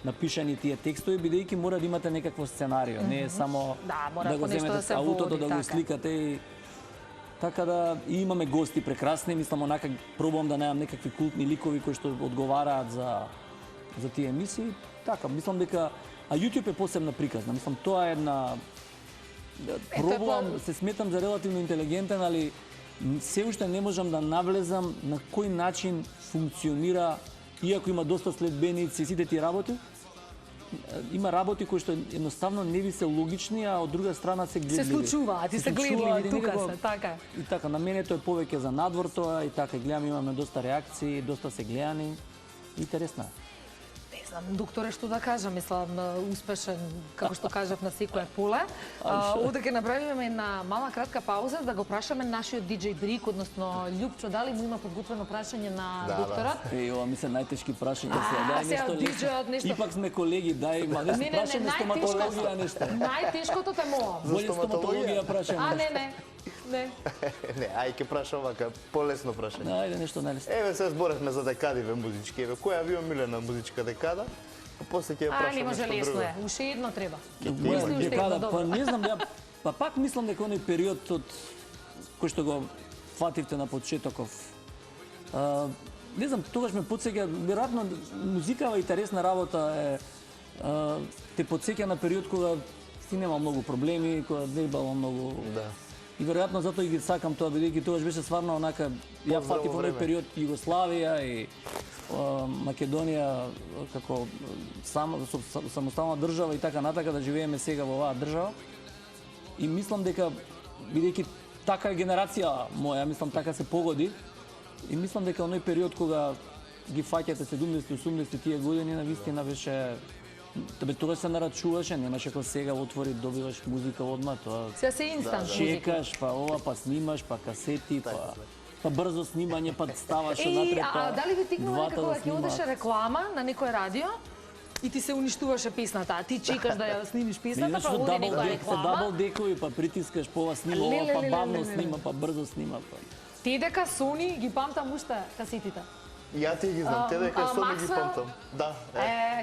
напишани тие текстови, бидејќи мора да имате некакво сценарио, не е само да го земете аутото, да го сликате и така да и имаме гости прекрасни, мислам онака пробувам да најам некакви култни ликови кои што одговараат за тие емисии. Така, мислам дека YouTube е посебна приказна. Мислам тоа е една пробувам, се сметам за релативно интелигентен, али се уште не можам да навлезам на кој начин функционира, иако има доста следбеници и сите тие работи. Има работи кои што едноставно не ви се логични, а од друга страна се гледливи. Се случуваат и се гледливи, тука се, така. И така, на мене тоа е повеќе за надвор тоа, и така, гледам, имаме доста реакции, доста се гледани. Интересно е. Не знам, докторе, што да кажам, мислам, успешен, како што кажав, на секое поле. Овде ќе направиме една мала кратка пауза да го прашаме нашиот диџеј Брик, односно Љупчо, дали му има подготвено прашање на докторот? Ова ми се најтешки прашања сега. Дај нешто. Ипак сме колеги, дај ма да се прашаме стоматологија нешто. Најтешкото те молам. Боле стоматологија прашање. Не, ај ќе прашам вака полесно прашање. Ајде нешто најлесно. Еве се зборевме за декадиве музички. Еве која ви омилена музичка декада? После ќе ја А, прашам не може нешто лесно друго. е. Уште едно треба. Моја Мисли уште декада, едно, па добро. не знам, па пак мислам дека оној период од кој што го фативте на почетоков. Не знам, тогаш ме потсеќа, веројатно музикава и интересна работа е те потсеќа на период кога си нема многу проблеми, кога не бава многу. Да. И веројатно затоа и ги сакам тоа, бидејќи тогаш беше стварно онака, ја Поздраво фатив оној време. период Југославија и Македонија како самостална држава и така натака, да живееме сега во оваа држава. И мислам дека, бидејќи така е генерација моја, мислам така се погоди, и мислам дека оној период кога ги фаќате 70-80 тие години, навистина беше... Тогаш се нарачуваше, немаше како сега отвори, добиваш музика одма, тоа... Сега се инстант музика. Чекаш, па ова, па снимаш, па касети, па брзо снимање, па ставаш натре, па... А дали ви тикнува двата дека кога да ќе снимаат. одеше реклама на некој радио и ти се уништуваше песната, а ти чекаш да ја снимиш песната, Видиш па во оди дабл некоја дек, се реклама. дабл декови, па притискаш, па ова снима, ова, па бавно снима, па брзо снима, па... Ти дека Sony ги памтам уште касетите. Ја ти ги знам, те дека со ми ги Maxwell? памтам. Да,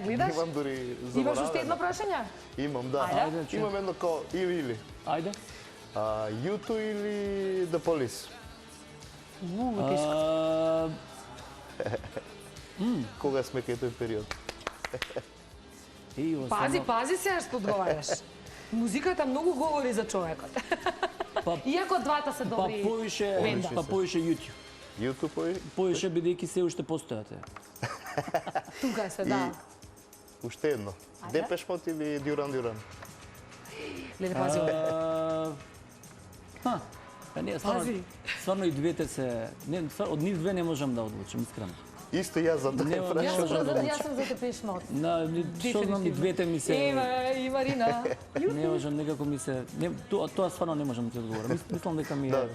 гледаш? Имам дури Имаш уште едно заборавено. прашање? Имам, да. Ајде. Ајде, Имам едно као или. Ајде. U2 или The Police? А, Кога сме кај тој период? ова Пази, само- пази сега што одговараш. Музиката многу говори за човекот. Па- Иако двата се Па добри. повише, бенда. па повише YouTube. YouTube ој? Повише бидејќи се уште постојате. Тука се, да. Уште едно. Депеш Мод или Дюран Дюран? Леле, пази. Па не, Пази. стварно и двете се... Не, од нив две не можам да одлучам, искрено. Исто јас за тоа Не, ја не Јас прашам. можам да јас сум за Депеш Мод. Што знам, и двете ми се... Ева и Марина. Не можам, некако ми се... Не, тоа стварно не можам да ти одговорам. Мислам дека ми е... Да.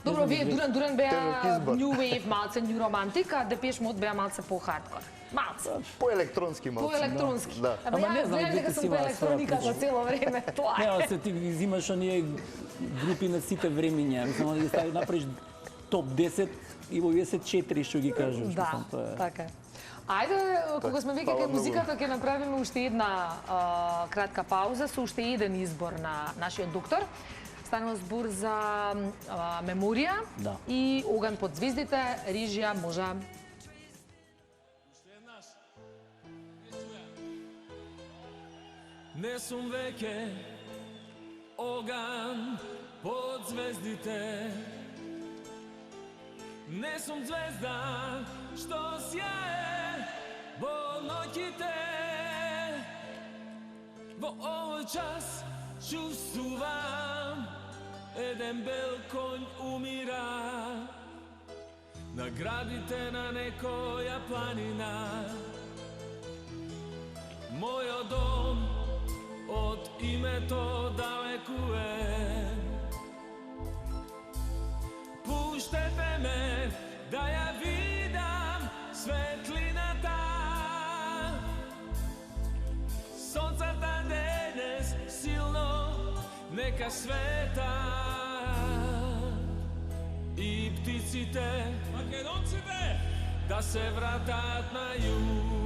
Добро, вие Дуран беа Тежок избор. New Wave, малце New Romantic, а Депеш Мод беа малце по-хардкор. Малце. По-електронски малце. По-електронски. Да. Ама Ама не ја знам, гледам двете дека си сум имаат по-електроника своја за цело време. Тоа Не, е. а се ти ги взимаш оние групи на сите времиња. Мислам да ги ставиш направиш топ 10 и во 4 што ги кажеш. Да, Мислам, тоа е. така е. Ајде, кога сме веќе фала кај многу. музиката, ќе направиме уште една кратка пауза со уште еден избор на нашиот доктор. Станува збор за меморија Да. и Оган под звездите, режија можа. Не сум веќе оган под звездите. Не сум звезда што сјае во ноќите. Во овој час чувствувам еден бел конј умира на градите на некоја планина. Мојот дом од името далекуе. Пуштете ме да ја видам светлината. Сонцата денес силно нека света. И птиците, македонците, да се вратат на југ.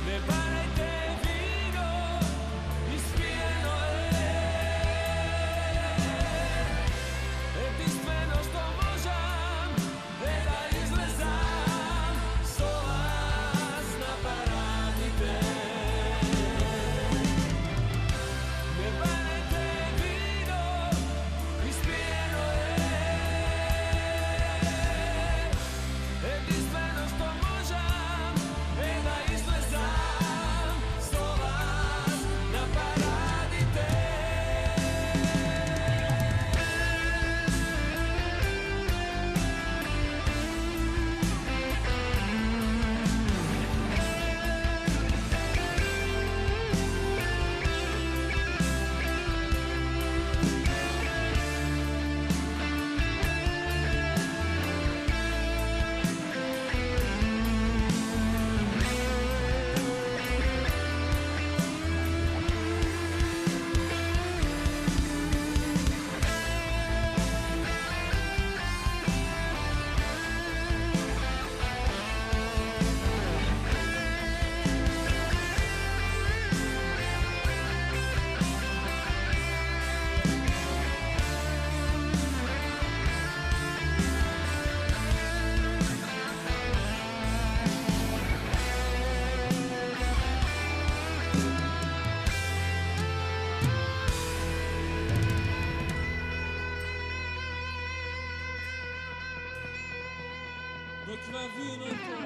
Не барајте вино, испиено единствено што можам е да излезам со вас на парадите. Не барајте вино, испиено Мръкна виното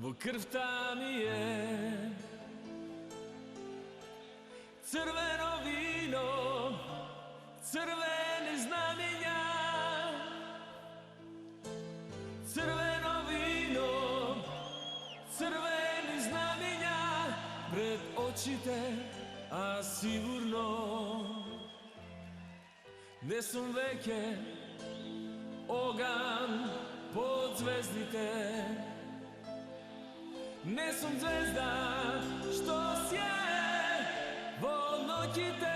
во крвта ми е. Црвено вино, црвени знамења. Црвено вино, црвени знамења пред очите, а сигурно не сум веќе оган под звездите. Не сум звезда што сјае во ноќите.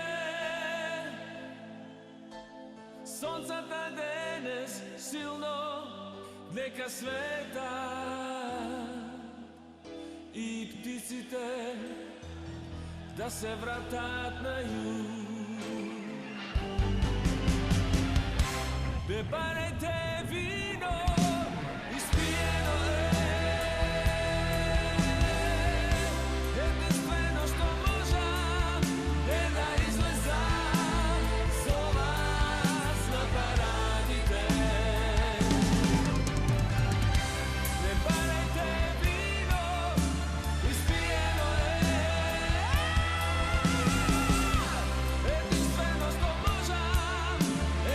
Сонцата денес силно нека света и птиците да се вратат на југ. Не барете вино, испиено е. Единствено што можам е да излезам со вас на парадите. Не барете вино, испиено е. Единствено што можам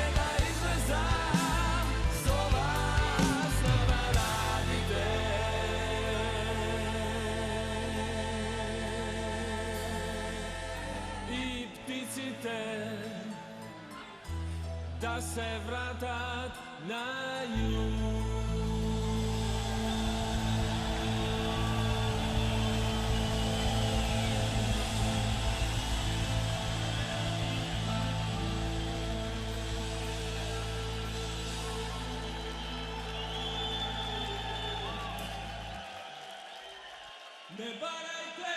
е да излезам со вас на парадите. И птиците да се вратат на југ. Не барајте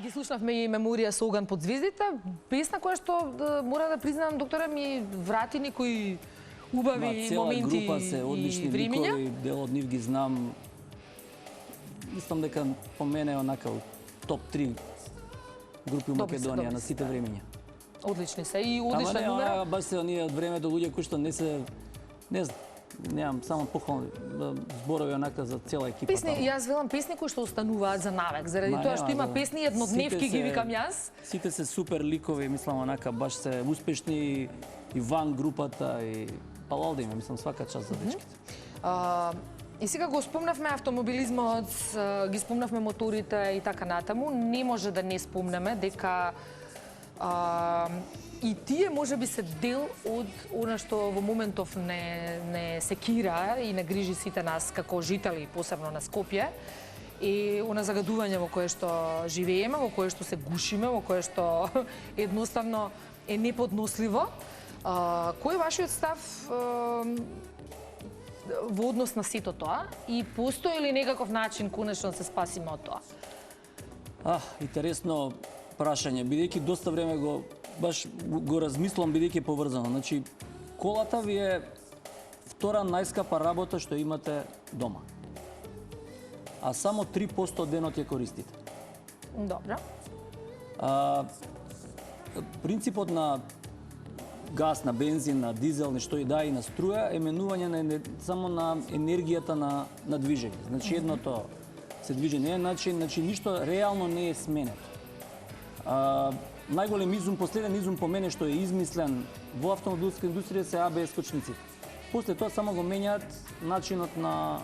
Ги слушнавме и Меморија со оган под звездите, песна која што мора да признам, докторе, ми врати некои убави Цела моменти група се одлични и времиња. ликови, дел од нив ги знам. Мислам дека по мене е онака топ 3 групи у Добри се, Македонија добри на се, сите времиња. Одлични се и Ама одлична не, номера. она баш се оние од времето луѓе кои што не се, не знам, немам само похвални зборови онака за цела екипа. Песни, таму. јас велам песни кои што остануваат за навек, заради Ма, тоа што нема, има да. песни еднодневки Сите ги се- викам јас. Сите се супер ликови, мислам онака баш се успешни и ван групата и палал да има, мислам свака час за дечките. И сега го спомнавме автомобилизмот, ги спомнавме моторите и така натаму. Не може да не спомнеме дека и тие може би се дел од она што во моментов не секира и не грижи сите нас како жители, посебно на Скопје. И она загадување во кое што живееме, во кое што се гушиме, во кое што едноставно е неподносливо. Кој е вашиот став во однос на сето тоа и постои ли некаков начин конечно да се спасиме од тоа? Интересно прашање, бидејќи доста време го размислувам бидејќи е поврзано. Значи, колата ви е втора најскапа работа што имате дома. А само 3% денот ја користите. Добро. Принципот на газ, на бензин, на дизел, нешто и да, и на струја, е менување само на енергијата на движење. Значи едното се движи на еден начин, значи ништо реално не е сменето. Најголем изум, последен изум по мене што е измислен во автомобилска индустрија се ABS скочниците. После тоа само го менјаат начинот на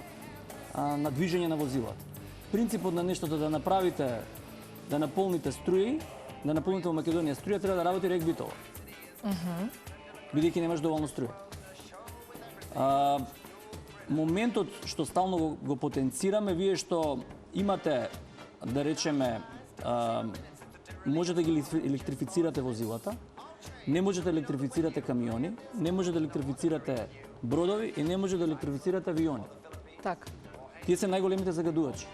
движење на возилата. Принципот на нештото да направите, да наполните струи, да наполните во Македонија струја, треба да работи регбитово. Бидејќи немаш доволно струја. Моментот што стално го потенцираме, вие што имате, да речеме, можете да ги електрифицирате возилата, не можете да електрифицирате камиони, не можете да електрифицирате бродови и не можете да електрифицирате авиони. Така. Тие се најголемите загадувачи.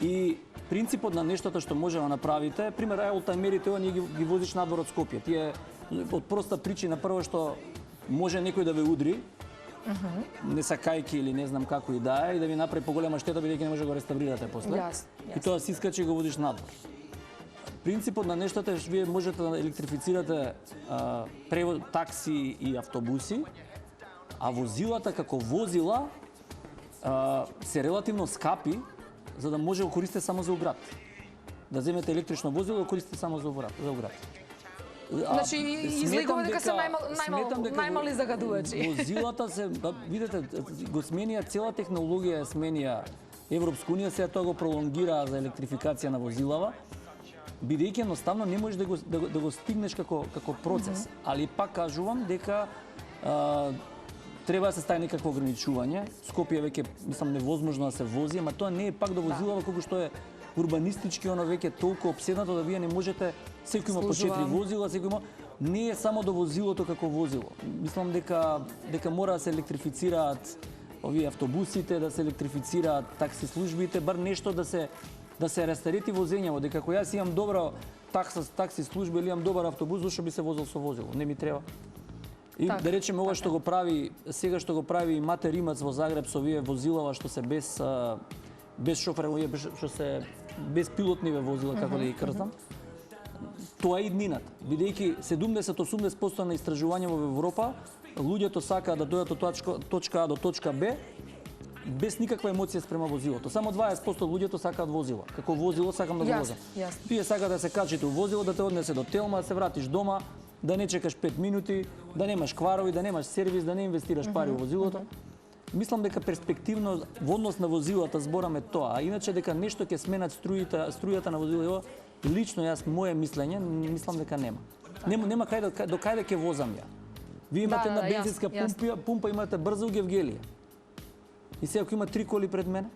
И принципот на нештото што може да направите, пример, олтајмерите, ние ги возиш надвор од Скопје. Тие од проста причина, прво што може некој да ве удри, не сакајки или не знам како и да е, и да ви направи поголема штета, бидејќи не може да го реставрирате после. И тоа си искачи и го водиш надвор. Принципот на нештото е што вие можете да електрифицирате такси и автобуси, а возилата како возила се релативно скапи, за да може да го користите само за оград. Да земете електрично возило и го користите само за оград. Значи, излегува дека се најмали загадувачи. Возилата се, видите, го сменија цела технологија, сменија Европска унија, сега тоа го пролонгира за електрификација на возилава, бидејќи едноставно не можеш да го стигнеш како процес. Али пак кажувам дека треба да се стави некакво ограничување. Скопје веќе, мислам, невозможно да се вози, ама тоа не е пак до возилава колку што е урбанистички, оно веќе толку обседнато да вие не можете, секој има по 4 возила, секој има, не е само до возилото како возило. Мислам дека мора да се електрифицираат овие автобусите, да се електрифицираат такси службите, бар нешто да се растарети возењето, дека ако јас имам добра такси служба или имам добар автобус, зашто би се возел со возило? Не ми треба. И да речеме ова што го прави, сега што го прави Мате Римац во Загреб со овие возилава што се без шофер, што се без пилотни возила, како да ги крстам, тоа е иднината. Бидејќи 70-80% на истражување во Европа, луѓето сакаат да дојдат од точка А до точка Б без никаква емоција спрема возилото. Само 20% од луѓето сакаат возила. Како возило сакам да го возам. Тие сакаат да се качите у возило, да те однесе до Телма, да се вратиш дома, да не чекаш 5 минути, да немаш кварови, да немаш сервис, да не инвестираш пари во возилото. Мислам дека перспективно во однос на возилата збораме тоа, а иначе дека нешто ќе сменат струјата на возило, лично јас моје мислење, мислам дека нема. Нема до каде ќе возам ја. Вие имате една бензинска пумпа, имате брза у Гевгелија. И сега ако има 3 коли пред мене,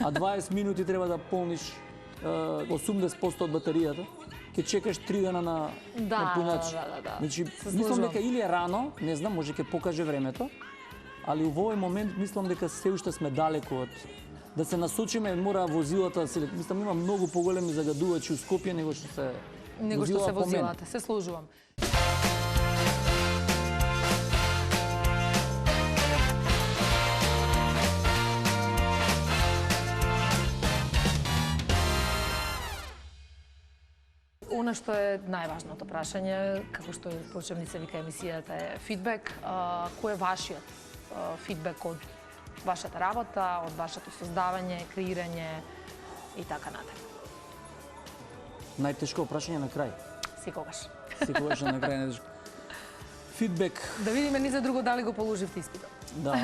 а 20 минути треба да полниш 80% од батеријата, ќе чекаш 3 дена на пунач. Значи, мислам дека или е рано, не знам, може ќе покаже времето, али во овој момент мислам дека се уште сме далеку од да се насочиме, мора возилата, мислам има многу поголеми загадувачи у Скопје него што се возилата. Се служувам. Она што е најважното прашање, како што почемница вика емисијата, е фидбек. Кој е вашиот фидбек од вашата работа, од вашето создавање, креирање и така натаму? Најтешко прашање на крај. Секогаш. Секогаш на крај најтешко. Фидбек. Да видиме ни за друго дали го положивте испитот. Да.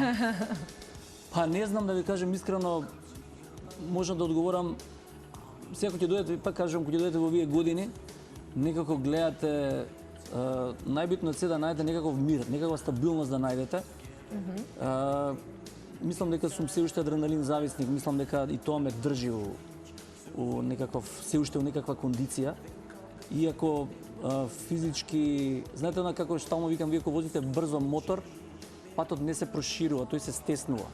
Па не знам да ви кажем искрено, можам да одговорам. Сега ќе дојдете, пак кажам, кога ќе дојдете во овие години, некако гледате, најбитно е да најдете некаков мир, некаква стабилност да најдете. Мислам дека сум се уште адреналин зависник, мислам дека и тоа ме држи у некаков, се уште у некаква кондиција. Иако физички, знаете она како стално викам, вие кога возите брзо мотор, патот не се проширува, тој се стеснува.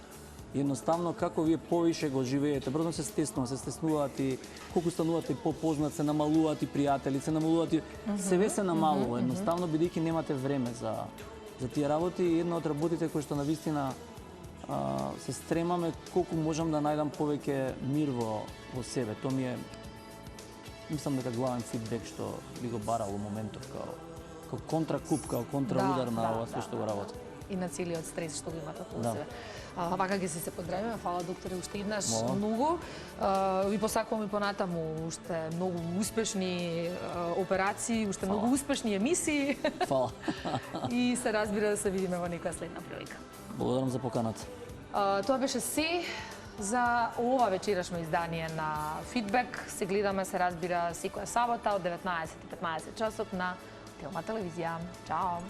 Едноставно, како вие повише го живеете, брзо се стеснуваат и колку станувате попознат, се намалуваат и пријатели, се намалуваат и себе се намалува. Едноставно, бидејќи немате време за тие работи, и една од работите кои што навистина се стремаме колку можам да најдам повеќе мир во себе. Тоа ми е, мислам дека главен фидбек што би го барал во моментот како контракуп, како контраудар на ова све што го работи. И на целиот стрес што го имате околу Да. себе. Вака ќе се поздравиме. Фала, докторе, уште еднаш Мола. многу. Ви посакувам и понатаму уште многу успешни операции, уште многу успешни емисии Фала. и се разбира да се видиме во некоја следна прилика. Благодарам за поканата. Тоа беше се за ова вечерашно издание на Фидбек. Се гледаме, се разбира, секоја сабота од 19:15 часот на Телма телевизија. Чао!